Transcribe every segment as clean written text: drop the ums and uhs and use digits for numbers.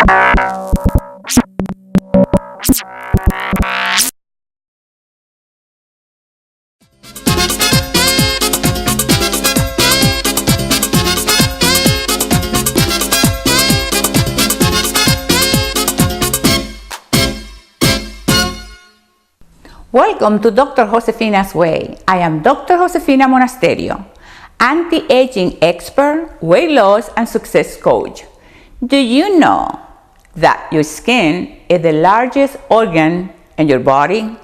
Welcome to Dr. Josefina's Way. I am Dr. Josefina Monasterio, anti-aging expert, weight loss, and success coach. Do you know that your skin is the largest organ in your body?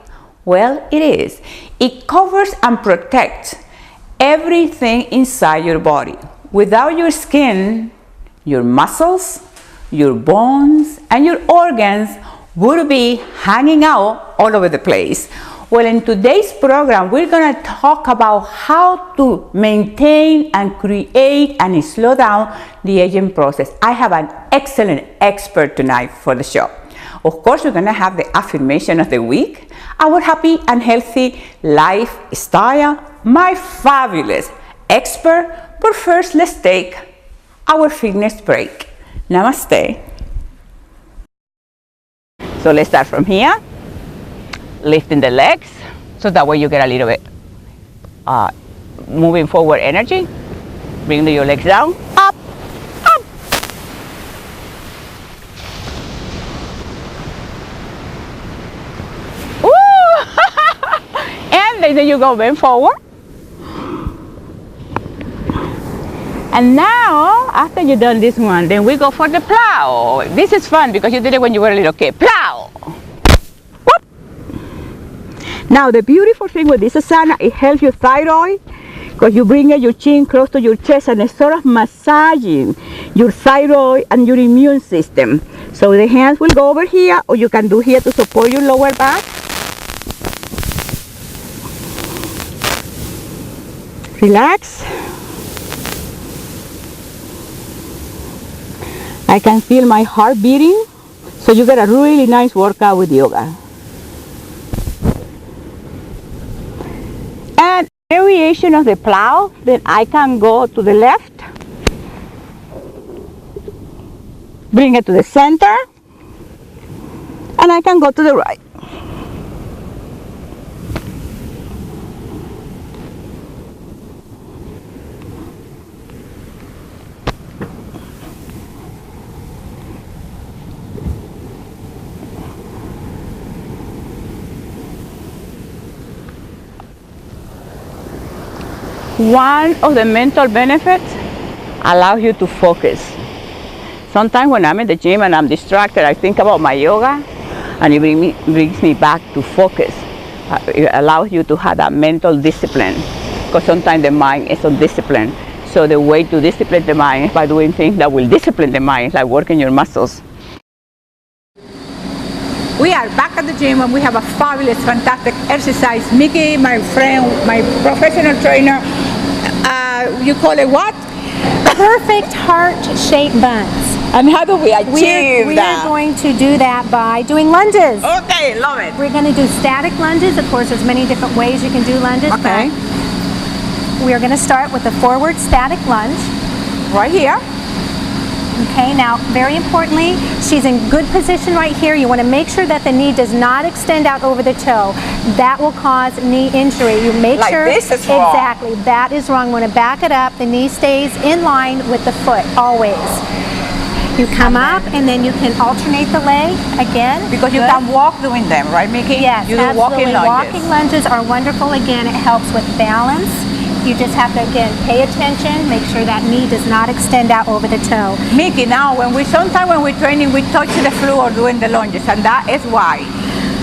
Well, it is. It covers and protects everything inside your body. Without your skin, your muscles, your bones, and your organs would be hanging out all over the place. Well, in today's program, we're going to talk about how to maintain and create and slow down the aging process. I have an excellent expert tonight for the show. Of course, we're going to have the affirmation of the week, our happy and healthy lifestyle, my fabulous expert. But first, let's take our fitness break. Namaste. So let's start from here, lifting the legs, so that way you get a little bit moving forward energy. Bring your legs down, up, up. Woo! And then you go bend forward. And now, after you've done this one, then we go for the plow. This is fun because you did it when you were a little kid. Plow! Whoop. Now, the beautiful thing with this asana, it helps your thyroid because you bring your chin close to your chest and it's sort of massaging your thyroid and your immune system. So the hands will go over here, or you can do here to support your lower back. Relax. I can feel my heart beating, so you get a really nice workout with yoga. And variation of the plow, then I can go to the left, bring it to the center, and I can go to the right. One of the mental benefits allows you to focus. Sometimes when I'm in the gym and I'm distracted, I think about my yoga, and it brings me back to focus. It allows you to have that mental discipline, because sometimes the mind is undisciplined. So the way to discipline the mind is by doing things that will discipline the mind, like working your muscles. We are back at the gym and we have a fabulous, fantastic exercise. Mickey, my friend, my professional trainer, you call it what? Perfect heart-shaped buns. And how do we achieve We that? are going to do that by doing lunges. Okay, love it. We're going to do static lunges. Of course, there's many different ways you can do lunges. Okay. But we are going to start with the forward static lunge. Right here. Okay, now very importantly, she's in good position right here. You want to make sure that the knee does not extend out over the toe. That will cause knee injury. You make like sure this is wrong. Exactly, that is wrong. You want to back it up. The knee stays in line with the foot always. You come up and then you can alternate the leg again. Because you can walk doing them, right, Mickey? Yes, you do absolutely. walking lunges. Walking lunges are wonderful. Again, it helps with balance. You just have to, again, pay attention, make sure that knee does not extend out over the toe. Mickey, now sometimes when we're training, we touch the floor doing the lunges, and that is why.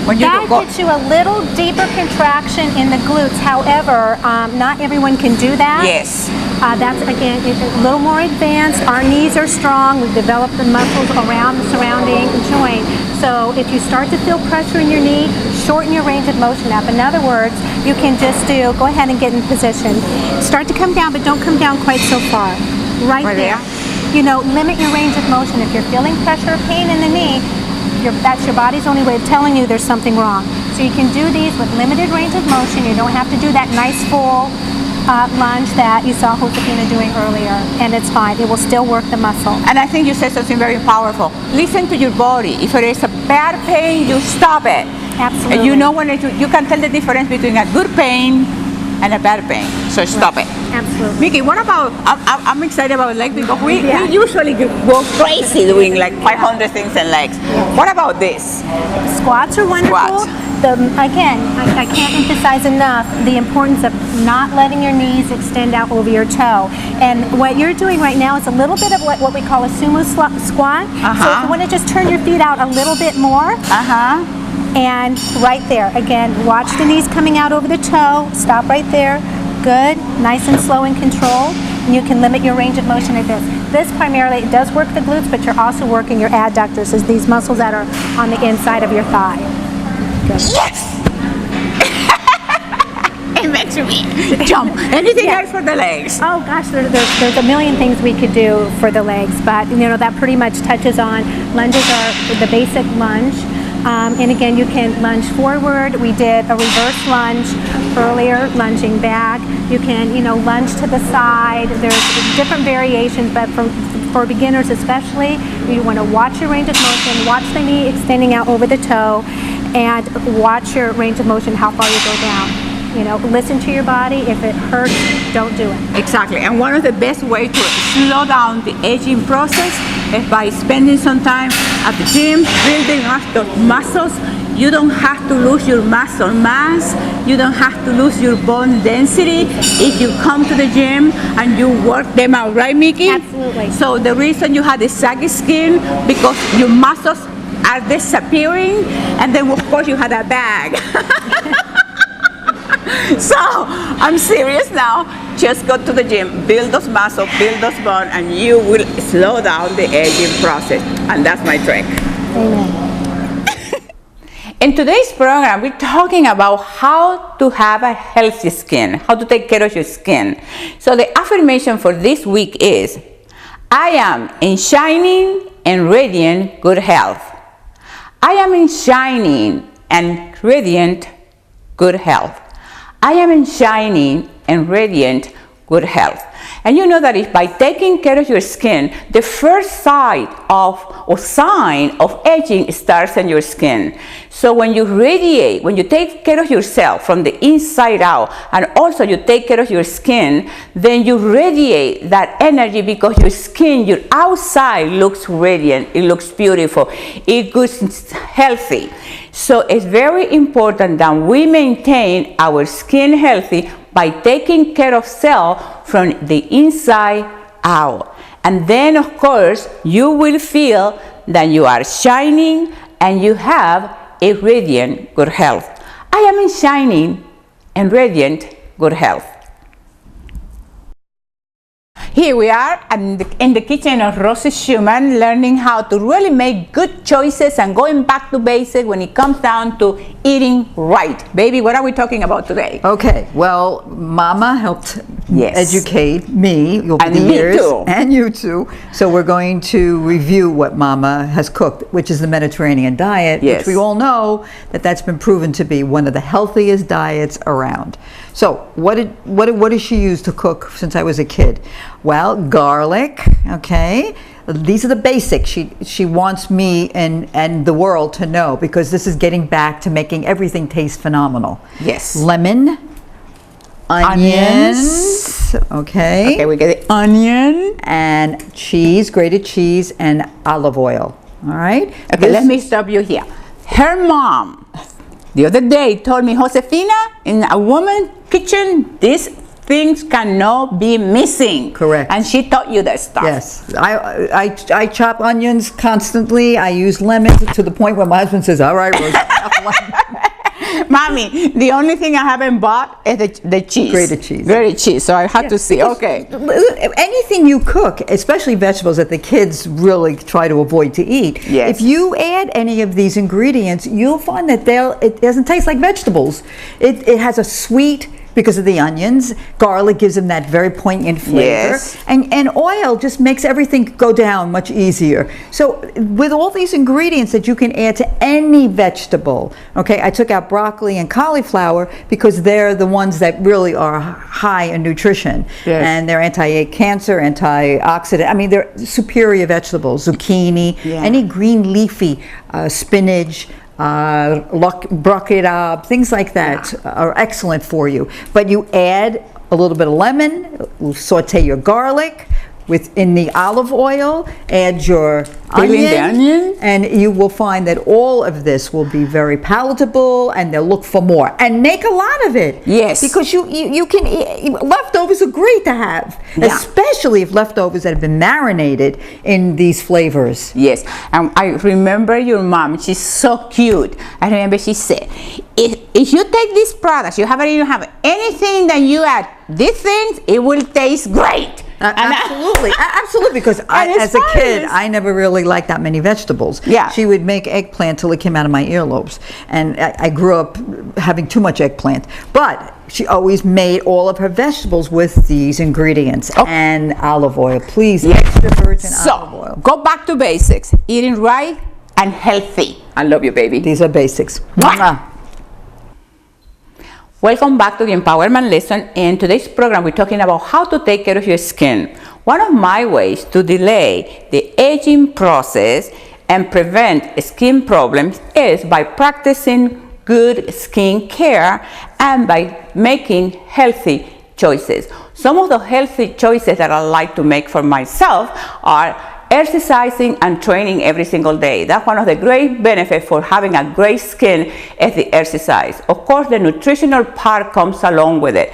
When you That go, gets you a little deeper contraction in the glutes. However, not everyone can do that. yes. That's, again, it's a little more advanced. Our knees are strong. We've developed the muscles around the surrounding joint. So if you start to feel pressure in your knee, shorten your range of motion up. In other words, you can just go ahead and get in position. Start to come down, but don't come down quite so far. Right there. You know, limit your range of motion. If you're feeling pressure or pain in the knee, that's your body's only way of telling you there's something wrong. So you can do these with limited range of motion. You don't have to do that nice full lunge that you saw Josefina doing earlier, and it's fine. It will still work the muscle. And I think you said something very powerful. Listen to your body. If it is a bad pain, you stop it. Absolutely. And you know when you can tell the difference between a good pain and a bad pain. So stop it. Absolutely. Mickey, what about, I'm excited about legs because we usually go crazy doing like 500 things in legs. What about this? Squats are wonderful. Squats. Again, I can't emphasize enough the importance of not letting your knees extend out over your toe. And what you're doing right now is a little bit of what we call a sumo squat. So if you want to just turn your feet out a little bit more. And right there, again, watch the knees coming out over the toe. Stop right there. Good, nice and slow and controlled. And you can limit your range of motion like this. This primarily, it does work the glutes, but you're also working your adductors, as these muscles that are on the inside of your thigh. Good. Yes! It makes me jump. Anything else for the legs? Oh gosh, there's a million things we could do for the legs, but you know that pretty much touches on lunges are the basic lunge. And again, you can lunge forward. We did a reverse lunge earlier, lunging back. You can, lunge to the side. There's different variations, but for beginners especially, you want to watch your range of motion, watch the knee extending out over the toe, and watch your range of motion, how far you go down. Listen to your body. If it hurts, don't do it. Exactly. And one of the best ways to slow down the aging process is by spending some time at the gym, building up those muscles. You don't have to lose your muscle mass. You don't have to lose your bone density if you come to the gym and you work them out, right, Mickey? Absolutely. So the reason you have the saggy skin because your muscles are disappearing, and then of course you had a bag. So, I'm serious now. Just go to the gym, build those muscles, build those bones, and you will slow down the aging process. And that's my trick. Amen. In today's program, we're talking about how to have a healthy skin, how to take care of your skin. So the affirmation for this week is, I am in shining and radiant good health. I am in shining and radiant good health. I am in shining and radiant good health. And you know that if by taking care of your skin, the first sign of aging starts in your skin. So when you radiate, when you take care of yourself from the inside out, and also you take care of your skin, then you radiate that energy because your skin, your outside looks radiant, it looks beautiful, it looks healthy. So it's very important that we maintain our skin healthy by taking care of self from the inside out. And then of course you will feel that you are shining and you have a radiant good health. I am in shining and radiant good health. Here we are in the kitchen of Rosie Schumann, learning how to really make good choices and going back to basics when it comes down to eating right. Baby, what are we talking about today? Okay, well, Mama helped educate me over and the me years, too. and you too. So we're going to review what Mama has cooked, which is the Mediterranean diet, which we all know that's been proven to be one of the healthiest diets around. So what did she use to cook since I was a kid? Well, garlic, okay. These are the basics she wants me and the world to know, because this is getting back to making everything taste phenomenal. Yes. Lemon, onions, okay. Okay, we get the onion. And cheese, grated cheese, and olive oil, all right. Okay, let me stop you here. Her mom, the other day, told me, Josefina, in a woman's kitchen, these things cannot be missing. Correct. And she taught you that stuff. Yes. I chop onions constantly. I use lemons to the point where my husband says, all right, Rose. Mommy, the only thing I haven't bought is the cheese. Grated cheese. Grated cheese. So I had to see. Okay. Anything you cook, especially vegetables that the kids really try to avoid to eat, if you add any of these ingredients, you'll find that it doesn't taste like vegetables. It has a sweet, because of the onions. Garlic gives them that very poignant flavor. Yes. And oil just makes everything go down much easier. So with all these ingredients that you can add to any vegetable, okay, I took out broccoli and cauliflower because they're the ones that really are high in nutrition. Yes. And they're anti-cancer, antioxidant. I mean, they're superior vegetables. Zucchini, any green leafy, spinach, broccoli, things like that are excellent for you. But you add a little bit of lemon, saute your garlic in the olive oil, add your onion, and you will find that all of this will be very palatable, and they'll look for more. And make a lot of it. Yes. Because you can leftovers are great to have, especially if leftovers that have been marinated in these flavors. Yes, and I remember your mom, she's so cute. I remember she said, if you take these products, you haven't even have anything that you add these things, it will taste great. Absolutely, absolutely. Because as a kid, I never really liked that many vegetables. Yeah. She would make eggplant till it came out of my earlobes, and I grew up having too much eggplant. But she always made all of her vegetables with these ingredients and olive oil. Please, extra virgin olive oil. So go back to basics: eating right and healthy. I love you, baby. These are basics. Mwah. Welcome back to the Empowerment Lesson. In today's program, we're talking about how to take care of your skin. One of my ways to delay the aging process and prevent skin problems is by practicing good skin care and by making healthy choices. Some of the healthy choices that I like to make for myself are exercising and training every single day. That's one of the great benefits for having a great skin is the exercise. Of course, the nutritional part comes along with it.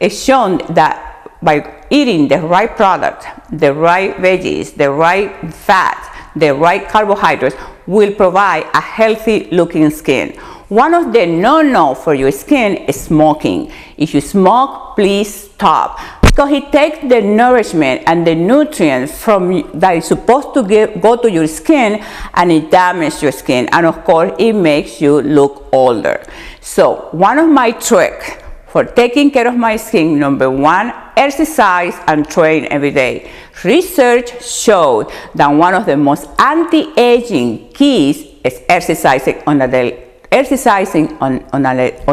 It's shown that by eating the right product, the right veggies, the right fats, the right carbohydrates will provide a healthy looking skin. One of the no-no for your skin is smoking. If you smoke, please stop. Because it takes the nourishment and the nutrients that is supposed to go to your skin, and it damages your skin. And of course, it makes you look older. So one of my tricks for taking care of my skin, number one, exercise and train every day. Research showed that one of the most anti-aging keys is exercising on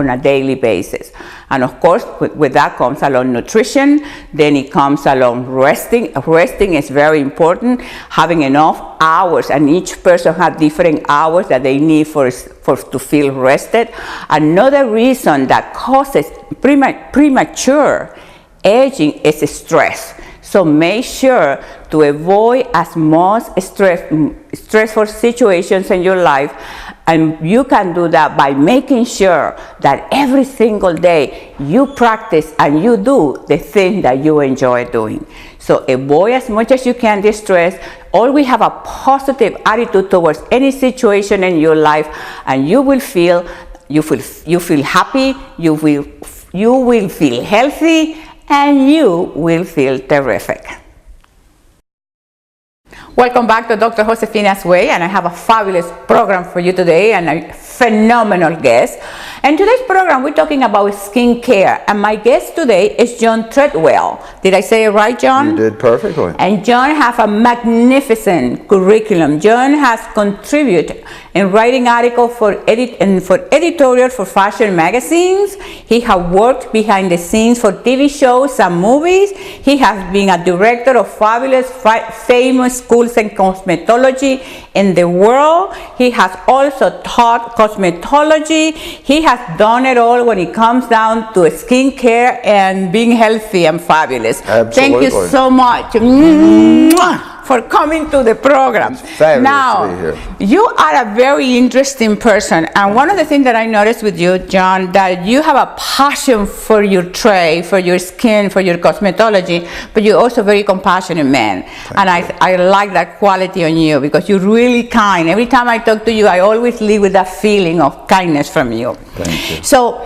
a daily basis. And of course, with that comes along nutrition, then it comes along resting. Resting is very important, having enough hours, and each person has different hours that they need to feel rested. Another reason that causes premature aging is stress. So make sure to avoid as much stressful situations in your life, and you can do that by making sure that every single day you practice and you do the thing that you enjoy doing. So avoid as much as you can the stress. Always have a positive attitude towards any situation in your life, and you will feel happy, you will feel healthy, and you will feel terrific. Welcome back to Dr. Josefina's Way, and I have a fabulous program for you today and a phenomenal guest. In today's program, we're talking about skincare, and my guest today is John Treadwell. Did I say it right, John? You did perfectly. And John has a magnificent curriculum. John has contributed in writing articles for editorial for fashion magazines. He has worked behind the scenes for TV shows and movies. He has been a director of fabulous, famous schools in cosmetology in the world. He has also taught cosmetology. He has done it all when it comes down to skincare and being healthy and fabulous. Absolutely. Thank you so much for coming to the program. It's fabulous now, to be here. You are a very interesting person, and one of the things that I noticed with you, John, that you have a passion for your trade, for your skin, for your cosmetology, but you're also a very compassionate man. I like that quality on you because you're really kind. Every time I talk to you, I always leave with that feeling of kindness from you. Thank you. So,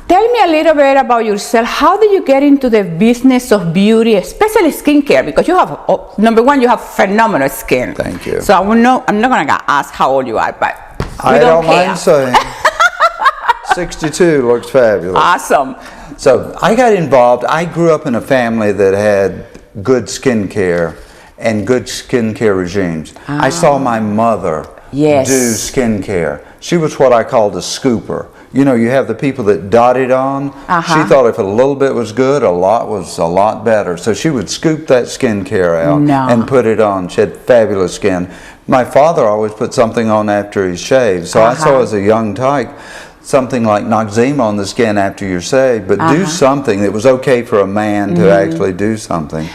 tell me a little bit about yourself. How did you get into the business of beauty, especially skincare? Because you have, number one, you have phenomenal skin. Thank you. So I'm not going to ask how old you are, but I don't mind saying 62 looks fabulous. Awesome. So I got involved. I grew up in a family that had good skin care and good skin care regimes. I saw my mother do skin care. She was what I called a scooper. You know, you have the people that dotted on. She thought if a little bit was good, a lot was a lot better. So she would scoop that skin care out and put it on. She had fabulous skin. My father always put something on after he shaved. So I saw as a young tyke something like Noxzema on the skin after you're shaved, but do something. It was okay for a man to actually do something.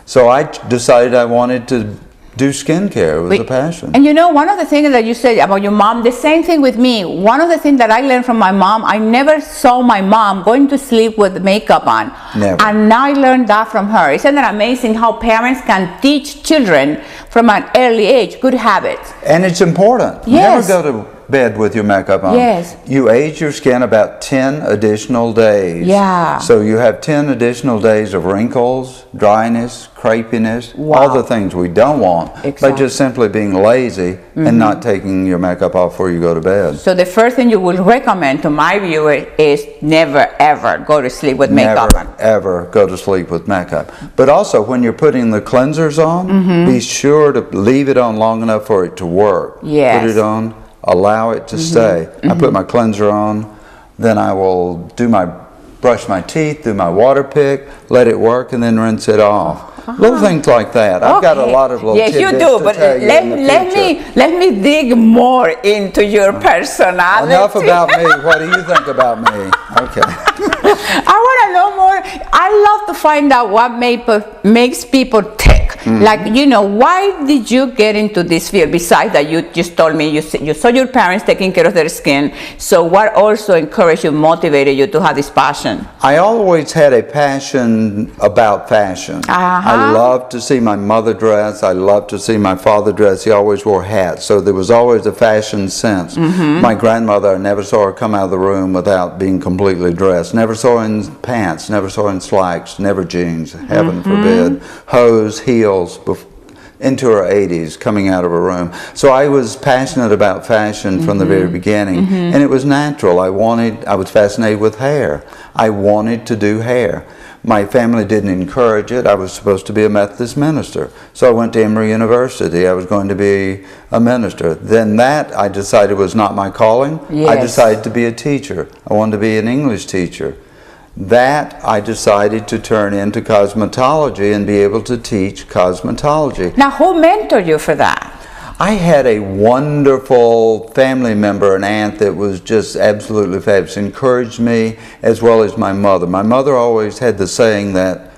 So I decided I wanted to do skincare. It was a passion. And you know, one of the things that you said about your mom, the same thing with me. One of the things that I learned from my mom, I never saw my mom going to sleep with makeup on. Never. And I learned that from her. Isn't that amazing how parents can teach children from an early age good habits? And it's important. Yes. Never go to bed with your makeup on. Yes. You age your skin about 10 additional days. Yeah. So you have 10 additional days of wrinkles, dryness, crepiness, all the things we don't want by just simply being lazy and not taking your makeup off before you go to bed. So the first thing you will recommend to my viewer is never ever go to sleep with makeup on. Never ever go to sleep with makeup. But also when you're putting the cleansers on, be sure to leave it on long enough for it to work. Yes. Put it on, allow it to stay. I put my cleanser on, then I will brush my teeth, do my water pick, let it work, and then rinse it off. Little things like that. I've got a lot of little tidbits you do, but tell you let me dig more into your personality. Enough about me. What do you think about me? Okay. I want to know more. I love to find out what makes people tick. Like, you know, why did you get into this field? Besides that, you just told me you saw your parents taking care of their skin. So what also encouraged you, motivated you to have this passion? I always had a passion about fashion. I loved to see my mother dress. I loved to see my father dress. He always wore hats. So there was always a fashion sense. My grandmother, I never saw her come out of the room without being completely dressed. Never saw her in pants, never saw her in slacks, never jeans, heaven forbid. Hose, heels, into her 80s, coming out of her room. So I was passionate about fashion from the very beginning, and it was natural. I was fascinated with hair. I wanted to do hair. My family didn't encourage it. I was supposed to be a Methodist minister. So I went to Emory University. I was going to be a minister. Then that I decided was not my calling. I decided to be a teacher. I wanted to be an English teacher. That I decided to turn into cosmetology and be able to teach cosmetology. Now, who mentored you for that? I had a wonderful family member, an aunt that was just absolutely fabulous, encouraged me as well as my mother. My mother always had the saying that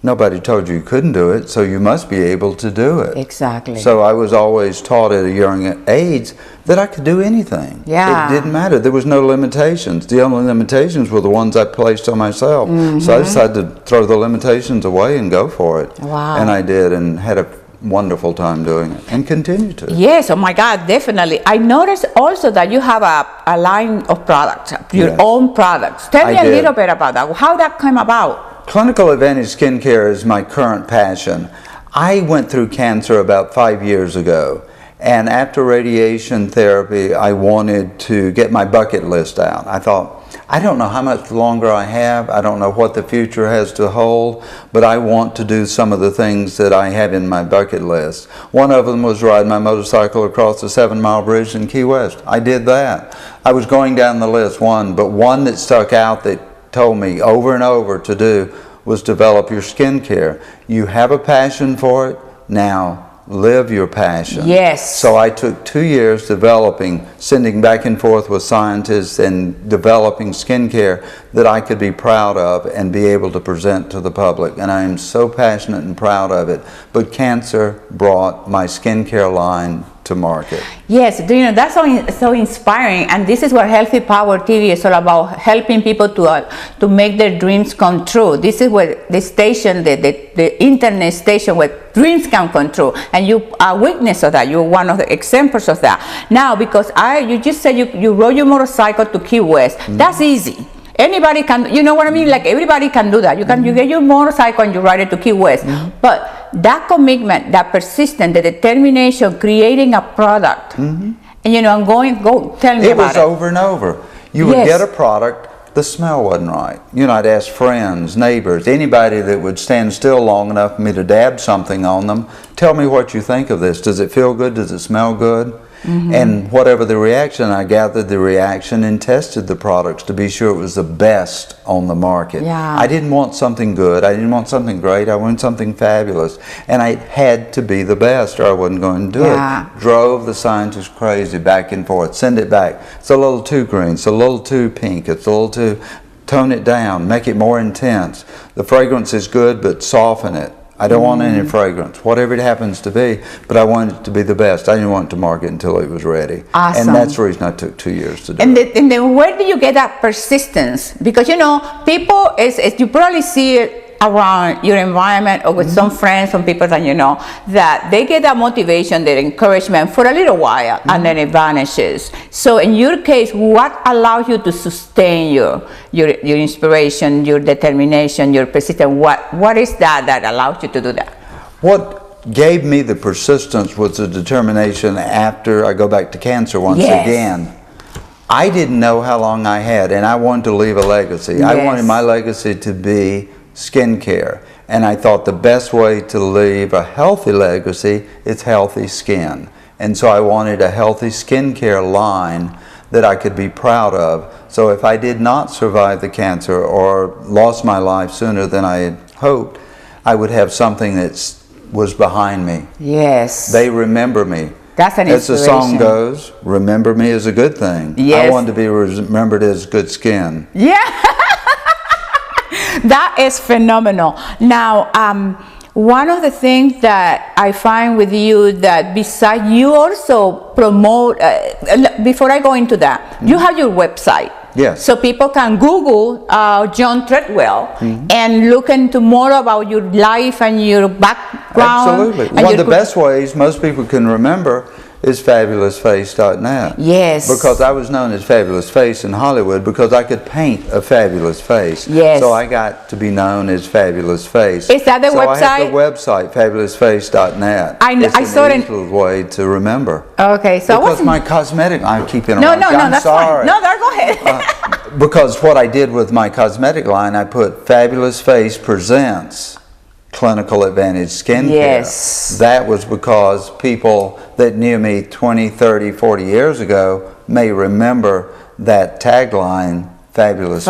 nobody told you couldn't do it, so you must be able to do it. Exactly. So I was always taught at a young age that I could do anything. Yeah. It didn't matter. There was no limitations. The only limitations were the ones I placed on myself. So I decided to throw the limitations away and go for it. Wow. And I did, and had a wonderful time doing it, and continue to. Yes, oh my God, definitely. I noticed also that you have a line of products, your own products. Tell me a little bit about that. How that came about? Clinical Advantage Skincare is my current passion. I went through cancer about 5 years ago, and after radiation therapy, I wanted to get my bucket list out. I thought, I don't know how much longer I have. I don't know what the future has to hold, but I want to do some of the things that I have in my bucket list. One of them was ride my motorcycle across the 7 Mile Bridge in Key West. I did that. I was going down the list but one that stuck out that told me over and over to do was develop your skincare. You have a passion for it, now live your passion. Yes. So I took 2 years developing, sending back and forth with scientists and developing skincare that I could be proud of and be able to present to the public. And I am so passionate and proud of it. But cancer brought my skincare line to market. Yes, you know, that's so inspiring, and this is what Healthy Power TV is all about, helping people to make their dreams come true. This is where the station, the internet station where dreams can come true, and you are a witness of that. You're one of the examples of that. Now, because you just said you rode your motorcycle to Key West. That's easy. Anybody can, you know what I mean? Like everybody can do that. You get your motorcycle and you ride it to Key West. But that commitment, that persistence, the determination, creating a product, and you know, go tell me about it. It was over and over. You would get a product, the smell wasn't right. You know, I'd ask friends, neighbors, anybody that would stand still long enough for me to dab something on them, tell me what you think of this. Does it feel good? Does it smell good? And whatever the reaction, I gathered the reaction and tested the products to be sure it was the best on the market. I didn't want something good. I didn't want something great. I wanted something fabulous. And I had to be the best or I wasn't going to do it. Drove the scientists crazy back and forth. Send it back. It's a little too green. It's a little too pink. It's a little too... Tone it down. Make it more intense. The fragrance is good, but soften it. I don't want any fragrance, whatever it happens to be, but I want it to be the best. I didn't want it to market until it was ready. Awesome. And that's the reason I took 2 years to do it. And then where do you get that persistence? Because, you know, people, as you probably see it around your environment or with some friends, some people that you know, that they get that motivation, that encouragement for a little while and then it vanishes. So in your case, what allows you to sustain your inspiration, your determination, your persistence? What is that allows you to do that? What gave me the persistence was the determination after I go back to cancer once again. I didn't know how long I had, and I wanted to leave a legacy. I wanted my legacy to be skincare, and I thought the best way to leave a healthy legacy is healthy skin. And so I wanted a healthy skincare line that I could be proud of. So if I did not survive the cancer or lost my life sooner than I had hoped, I would have something that was behind me. Yes. They remember me. That's an inspiration. As the song goes, remember me is a good thing. I wanted to be remembered as good skin. That is phenomenal. Now, one of the things that I find with you that besides you also promote, before I go into that, you have your website. Yes. So people can Google John Treadwell and look into more about your life and your background. Absolutely. One of the best ways most people can remember is fabulousface.net. Yes. Because I was known as Fabulous Face in Hollywood because I could paint a fabulous face. Yes. So I got to be known as Fabulous Face. Is that the website? I have the website, fabulousface.net. I saw it. It's an easy way to remember. Okay, so because my cosmetic, I keep interrupting. No, that's sorry. fine. No, go ahead. Because what I did with my cosmetic line, I put Fabulous Face Presents Clinical Advantage Skincare. Yes. That was because people that knew me 20, 30, 40 years ago may remember that tagline, Fabulous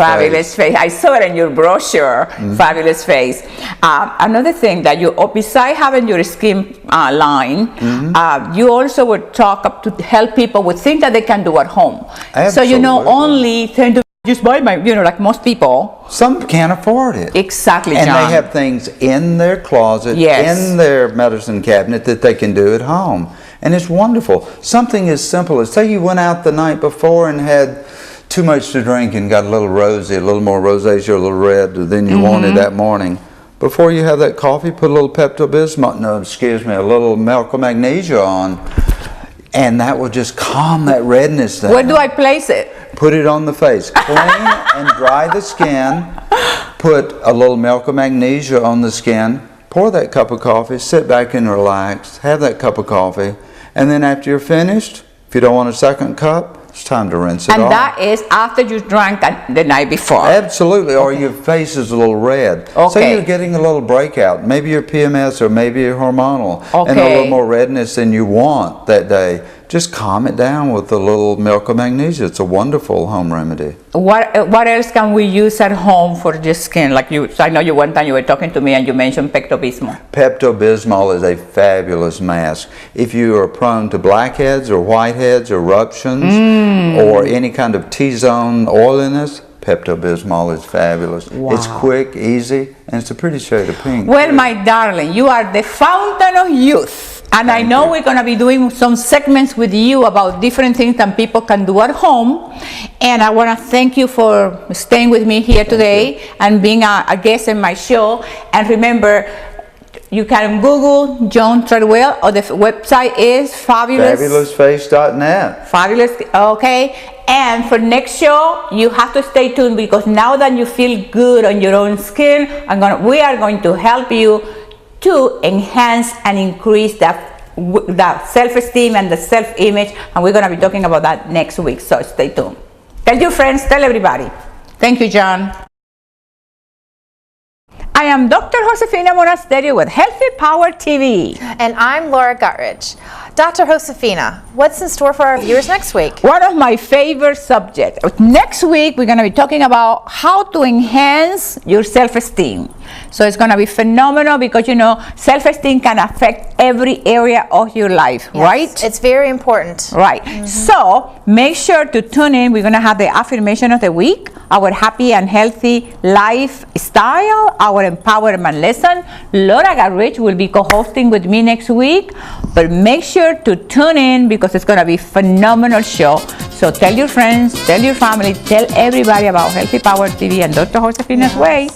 Face. I saw it in your brochure, Fabulous Face. Another thing that you, besides having your skin line, you also would talk to help people with things that they can do at home. Absolutely. So you know, only tend to just buy my, you know, like most people. Some can't afford it. Exactly, and John. they have things in their closet, in their medicine cabinet that they can do at home. And it's wonderful. Something as simple as, say you went out the night before and had too much to drink and got a little rosy, a little more rosacea, a little red than you wanted that morning. Before you have that coffee, put a little Pepto-Bismol, a little milk of magnesia on, and that will just calm that redness down. Where do I place it? Put it on the face. Clean and dry the skin. Put a little milk of magnesia on the skin. Pour that cup of coffee. Sit back and relax. Have that cup of coffee. And then after you're finished, if you don't want a second cup, it's time to rinse it off. And that is after you drank the night before? Absolutely, or your face is a little red. Say you're getting a little breakout, maybe you're PMS or maybe you're hormonal, and a little more redness than you want that day. Just calm it down with a little milk of magnesia. It's a wonderful home remedy. What else can we use at home for the skin? Like you, so I know you one time you were talking to me and you mentioned Pepto-Bismol. Pepto-Bismol is a fabulous mask. If you are prone to blackheads or whiteheads, eruptions, or any kind of T-zone oiliness, Pepto-Bismol is fabulous. Wow. It's quick, easy, and it's a pretty shade of pink. Well, my darling, you are the fountain of youth. And I know we're going to be doing some segments with you about different things that people can do at home. And I want to thank you for staying with me here today and being a guest in my show. And remember, you can Google John Treadwell, or the website is fabulousface.net. Fabulous, okay. And for next show, you have to stay tuned, because now that you feel good on your own skin, we are going to help you to enhance and increase that self-esteem and the self-image, and we're going to be talking about that next week, so stay tuned. Tell your friends, tell everybody. Thank you, John. I am Dr. Josefina Monasterio with Healthy Power TV. And I'm Laura Guttridge. Dr. Josefina, what's in store for our viewers next week? One of my favorite subjects. Next week, we're going to be talking about how to enhance your self-esteem. So it's going to be phenomenal because, you know, self-esteem can affect every area of your life, yes, right? It's very important. Right. So make sure to tune in. We're going to have the affirmation of the week, our happy and healthy lifestyle, our empowerment lesson. Laura Guttridge will be co-hosting with me next week. But make sure to tune in because it's going to be a phenomenal show. So tell your friends, tell your family, tell everybody about Healthy Power TV and Dr. Josefina's Way.